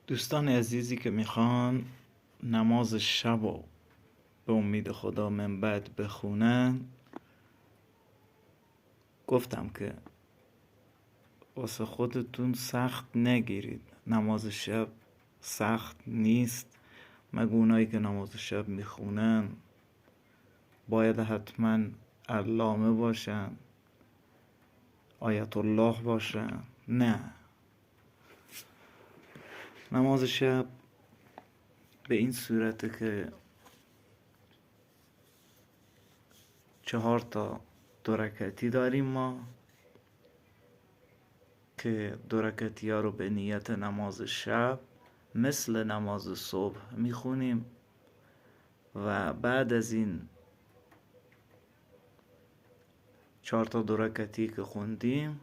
دوستان عزیزی که میخوان نماز شب و به امید خدا من بعد بخونن، گفتم که واسه خودتون سخت نگیرید. نماز شب سخت نیست، مگه اونایی که نماز شب میخونن باید حتما علامه باشن، آیت الله باشن. نه، نماز شب به این صورته که 4 تا 2 رکعتی داریم ما که 2 رکعتی ها رو به نیت نماز شب مثل نماز صبح میخونیم و بعد از این 4 تا 2 رکعتی که خوندیم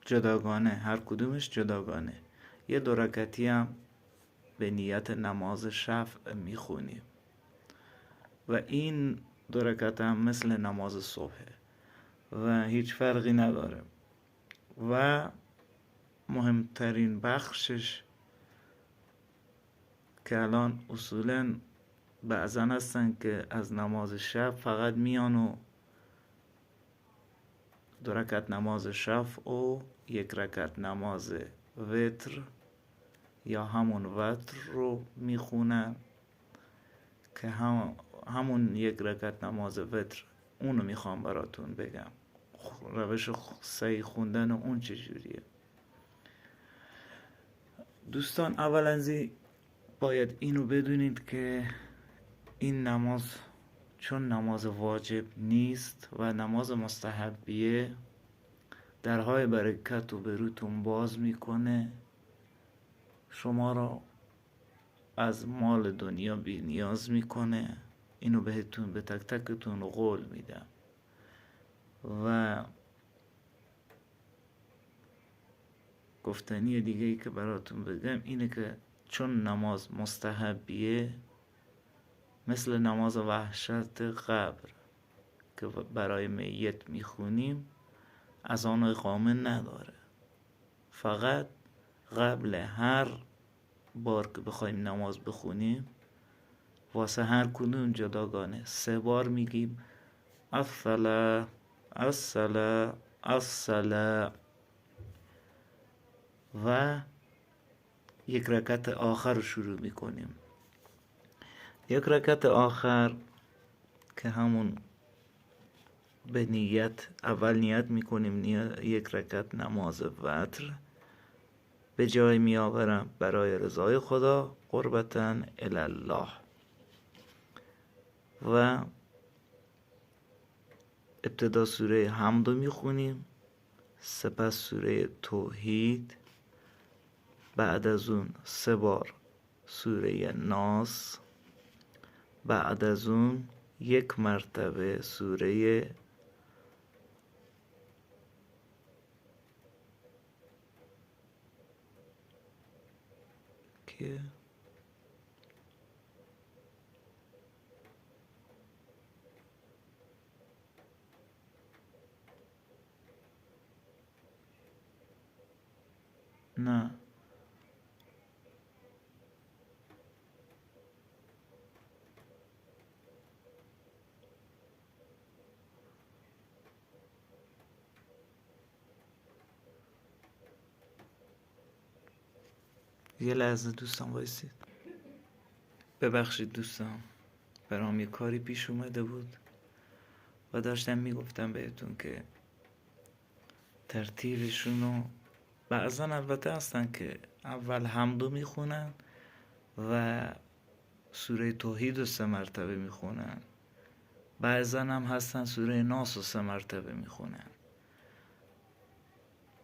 جداگانه، هر کدومش جداگانه، یه 2 رکعتی هم به نیت نماز شب میخونیم و این 2 رکعت هم مثل نماز صبحه و هیچ فرقی نداره. و مهمترین بخشش که الان اصولاً بعضن هستن که از نماز شب فقط میان و 2 رکعت نماز شب و 1 رکعت نماز وتر یا همون وتر رو میخونن که همون 1 رکعت نماز وتر اونو میخوام براتون بگم، روش صحیح خوندن اون چجوریه. دوستان اولا باید اینو بدونید که این نماز چون نماز واجب نیست و نماز مستحبیه، درهای برکت و به روتون باز میکنه، شما را از مال دنیا بی نیاز میکنه. اینو بهتون به تک تکتون قول میدم. و گفتنی دیگه ای که براتون بگم اینه که چون نماز مستحبیه مثل نماز وحشت قبر که برای میت میخونیم از آن اقامه نداره، فقط قبل هر بار که بخوایم نماز بخونیم واسه هر کدوم جداگانه 3 بار میگیم الصلاة الصلاة الصلاة و 1 رکعت آخر رو شروع میکنیم. 1 رکعت آخر که همون به نیت اول نیت میکنیم 1 رکعت نماز وتر به جای میآورم برای رضای خدا قربتاً الی الله و ابتدا سوره حمد رو میخونیم، سپس سوره توحید، بعد از اون 3 بار سوره ناس، بعد از اون 1 مرتبه سوره که نه یه لحظه دوستان وایسید. ببخشید دوستان، برام یه کاری پیش اومده بود و داشتم میگفتم بهتون که ترتیبشونو بعضن البته هستن که اول حمدو میخونن و سوره توحید رو 3 مرتبه میخونن، بعضن هم هستن سوره ناس رو 3 مرتبه میخونن.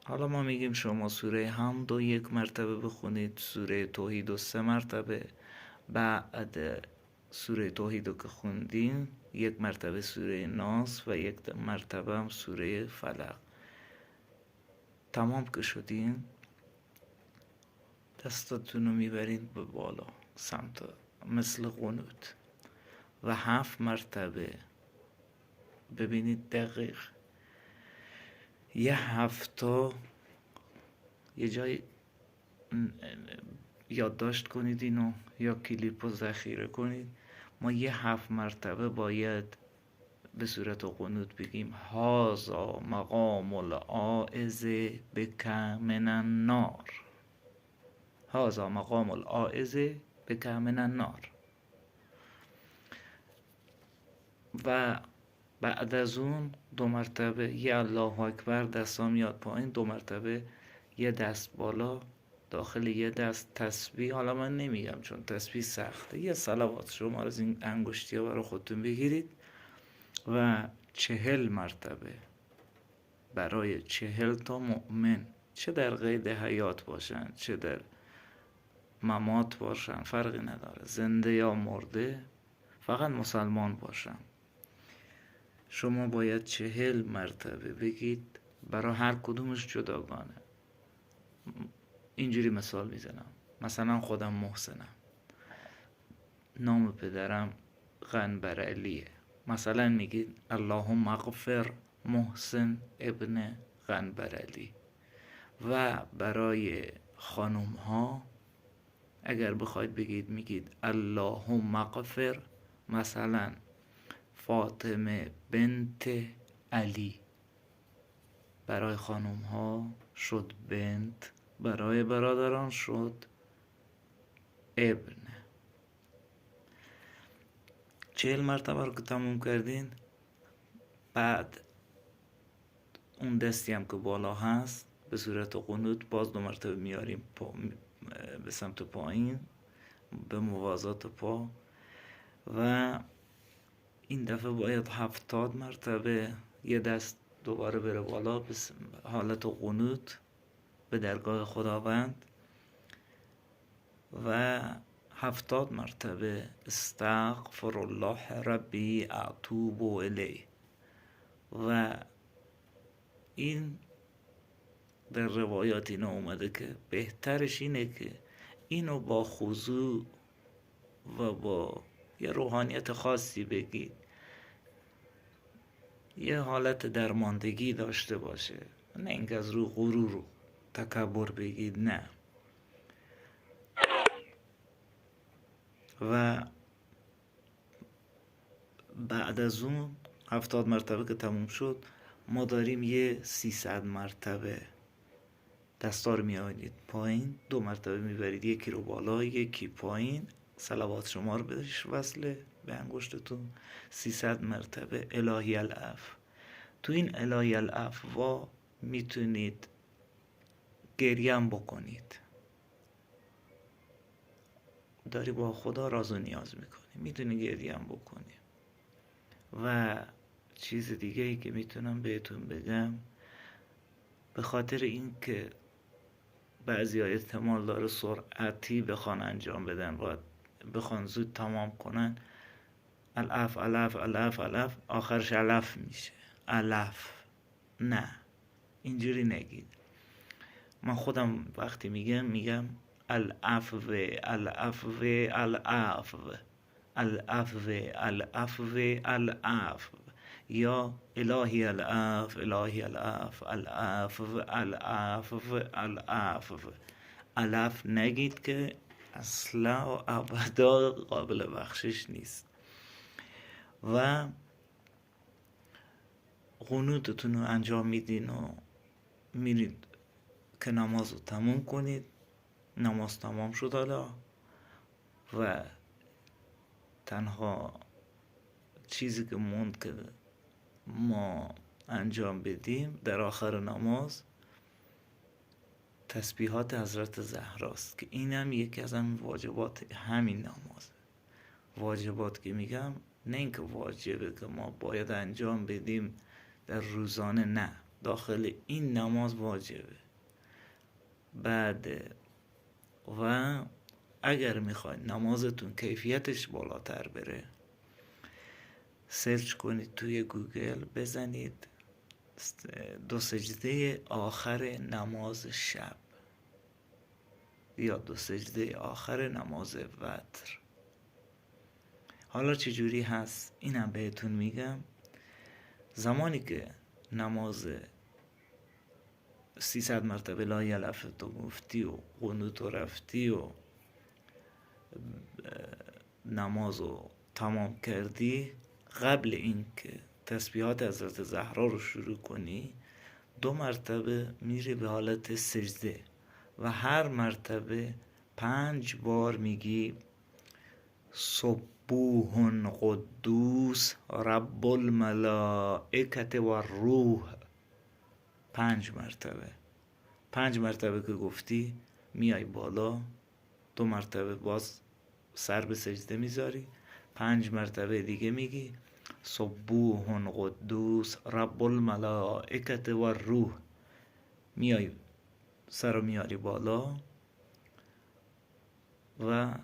حالا ما میگیم شما سوره حمد رو 1 مرتبه بخونید، سوره توحید رو 3 مرتبه، بعد سوره توحید رو که خوندین 1 مرتبه سوره ناس و 1 مرتبه هم سوره فلق. تمام که شدین دستاتون رو میبرین به بالا سمت مثل قنوت و 7 مرتبه ببینید دقیق یه 7 تا یه جای یادداشت کنید اینو یا کلیپ رو ذخیره کنید. ما یه 7 مرتبه باید به صورت قنوت بگیم هازا مقام العائز بک من النار، هازا مقام العائز بک من النار. و بعد از اون 2 مرتبه یه الله اکبر، دستا میاد پایین، 2 مرتبه یه دست بالا، داخل یه دست تسبیح. حالا من نمیگم چون تسبیح سخته، یه صلوات شما از این انگشتی ها برای خودتون بگیرید و 40 مرتبه برای 40 تا مؤمن، چه در قید حیات باشن چه در ممات باشن فرقی نداره، زنده یا مرده، فقط مسلمان باشن. شما باید 40 مرتبه بگید برای هر کدومش جداگانه. اینجوری مثال میزنم، مثلا خودم محسنم، نام پدرم قنبرعلیه، مثلا میگید اللهم اغفر محسن ابن قنبرعلی. و برای خانم ها اگر بخواید بگید میگید اللهم اغفر مثلا فاطمه بنت علی. برای خانم ها شد بنت، برای برادران شد ابن. 40 مرتبه رو که تموم کردین، بعد اون دستی هم که بالا هست به صورت قنوت باز 2 مرتبه میاریم به سمت پایین به موازات پا. و این دفعه باید 70 مرتبه یه دست دوباره بره بالا به حالت قنوت به درگاه خداوند و 70 مرتبه استغفر الله ربی اتوب الیه. و این در روایات اینا اومده که بهترش اینه که اینو با خضوع و با یه روحانیت خاصی بگید، یه حالت درماندگی داشته باشه، نه اینکه از رو غرور و تکبر بگید، نه. و بعد از اون 70 مرتبه که تموم شد، ما داریم یه 300 مرتبه دستا رو میآورید پایین، 2 مرتبه میبرید، یکی رو بالا یکی پایین، صلوات شما رو بهش وصله به انگشتتون. 300 مرتبه الهی العفو. تو این الهی العفو میتونید گریم بکنید، داری با خدا راز و نیاز میکنی، میتونی گریم بکنی. و چیز دیگه ای که میتونم بهتون بگم، به خاطر این که بعضی ها احتمال داره سرعتی بخوان انجام بدن و بخوان زود تمام کنن، الف الف الف الف آخرش الف میشه، الف. نه، اینجوری نگید. من خودم وقتی میگم العفو العفو العفو العفو العفو العفو، یا الهی العفو الهی العفو العفو العفو العفو. الف نگید که اصلا و ابدا قابل بخشش نیست. و قنوتتون رو انجام میدین و میرید که نماز رو تموم کنید. نماز تمام شد حالا و تنها چیزی که موند که ما انجام بدیم در آخر نماز تسبیحات حضرت زهراست که اینم یکی از هم واجبات همین نمازه. واجبات که میگم نه اینکه واجبه که ما باید انجام بدیم در روزانه، نه، داخل این نماز واجبه. بعد و اگر میخواید نمازتون کیفیتش بالاتر بره، سرچ کنید توی گوگل، بزنید 2 سجده آخر نماز شب یا 2 سجده آخر نماز وتر. حالا چجوری هست اینم بهتون میگم. زمانی که نماز 300 مرتبه لا یلف تو گفتی و قنوت و رفتی و نماز رو تمام کردی، قبل اینکه تسبیحات حضرت زهرا رو شروع کنی 2 مرتبه میری به حالت سجده و هر مرتبه 5 بار میگی سبوح قدوس رب الملائکه و الروح. 5 مرتبه. 5 مرتبه که گفتی میای بالا، 2 مرتبه باز سر به سجده میذاری، 5 مرتبه دیگه میگی سبوح قدوس رب الملائکه و الروح، میای سر رو میاری بالا و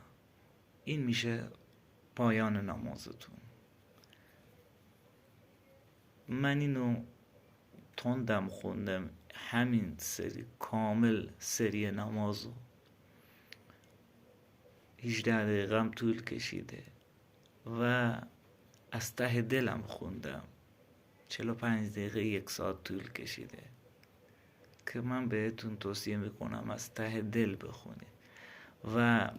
این میشه پایان نمازتون. من اینو تندم خوندم، همین سری کامل سری نمازو 18 دقیقه هم طول کشیده و از ته دلم خوندم. 45 دقیقه 1 ساعت طول کشیده که من بهتون توصیه میکنم از ته دل بخونید و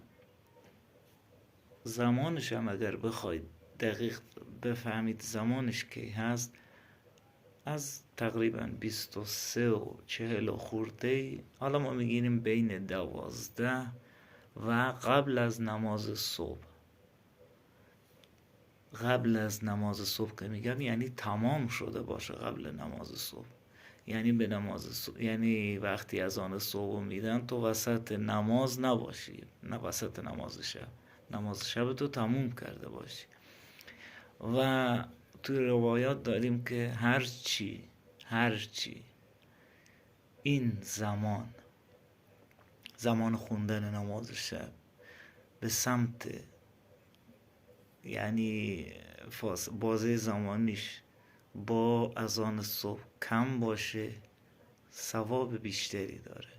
زمانش هم اگر بخواید دقیق بفهمید زمانش کی هست، از تقریبا 23 و 40 خورده، حالا ما میگیریم بین 12 و قبل از نماز صبح. قبل از نماز صبح که میگم یعنی تمام شده باشه قبل نماز صبح، یعنی به نماز صبح، یعنی وقتی اذان صبح میدن تو وسط نماز نباشی، نه وسط نماز شب، نماز شب تو تموم کرده باشی. و توی روایات داریم که هرچی این زمان خوندن نماز شب به سمت، یعنی بازه زمانیش با اذان صبح کم باشه ثواب بیشتری داره.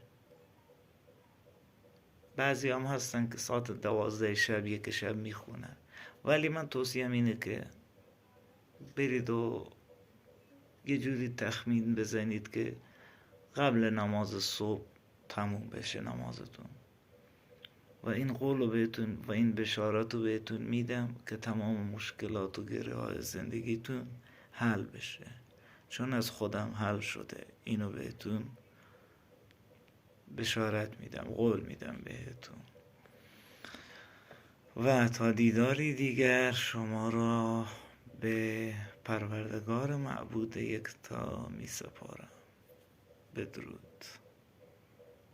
بعضی هم هستن که ساعت 12 شب 1 شب میخونن، ولی من توصیهم اینه که برید و یه جوری تخمین بزنید که قبل نماز صبح تموم بشه نمازتون و این قول رو بهتون و این بشارت رو بهتون میدم که تمام مشکلات و گره های زندگیتون حل بشه، چون از خودم حل شده. اینو بهتون بشارت میدم، قول میدم بهتون. و تا دیداری دیگر شما را به پروردگار معبود یکتا می سپارم. بدرود.